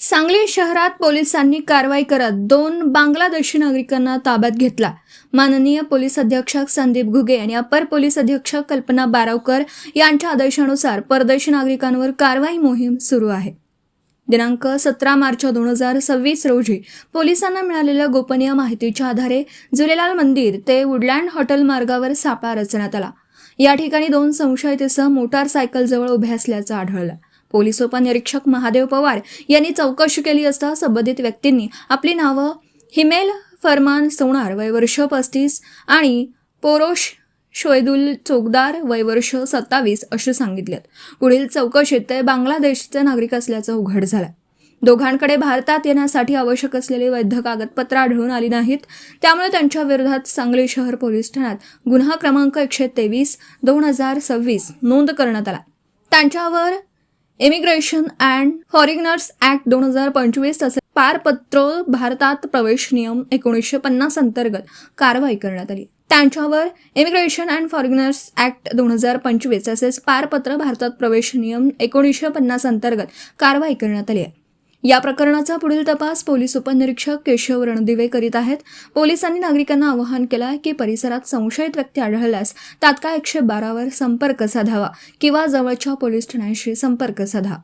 सांगली शहरात पोलिसांनी कारवाई करत 2 बांगलादेशी नागरिकांना ताब्यात घेतला। माननीय पोलीस अधीक्षक संदीप घुगे आणि अपर पोलीस अधीक्षक कल्पना बारावकर यांच्या आदेशानुसार परदेशी नागरिकांवर कारवाई मोहीम सुरू आहे। दिनांक 17 मार्च 2026 रोजी पोलिसांना मिळालेल्या गोपनीय माहितीच्या आधारे झुलेलाल मंदिर ते वुडलँड हॉटेल मार्गावर सापळा रचण्यात आला। या ठिकाणी 2 संशयितसह मोटारसायकलजवळ उभे असल्याचं आढळलं। पोलीस उपनिरीक्षक महादेव पवार यांनी चौकशी केली असता संबंधित व्यक्तींनी आपली नावं हिमेल फरमान सोनार वय वर्ष 35 आणि पोरोश शोएदुल चोकदार वय वर्ष 27 असे सांगितलेत। पुढील चौकशीत ते बांगलादेशचे नागरिक असल्याचं उघड झालं। दोघांकडे भारतात येण्यासाठी आवश्यक असलेली वैध कागदपत्रे आढळून आली नाहीत, त्यामुळे त्यांच्या विरोधात सांगली शहर पोलीस ठाण्यात गुन्हा क्रमांक 123/2026 नोंद करण्यात आला। त्यांच्यावर इमिग्रेशन अँड फॉरेनर्स ऍक्ट 2025 तसेच पारपत्र भारतात प्रवेश नियम 1950 अंतर्गत कारवाई करण्यात आली। त्यांच्यावर इमिग्रेशन अँड फॉरेनर्स ऍक्ट 2025 तसेच पारपत्र भारतात प्रवेश नियम 1950 अंतर्गत कारवाई करण्यात आली आहे। या प्रकरणाचा पुढील तपास पोलीस उपनिरीक्षक केशव रणदिवे करीत आहेत। पोलिसांनी नागरिकांना आवाहन केलं आहे की परिसरात संशयित व्यक्ती आढळल्यास तात्काळ 112 वर संपर्क साधावा किंवा जवळच्या पोलीस ठाण्याशी संपर्क साधा।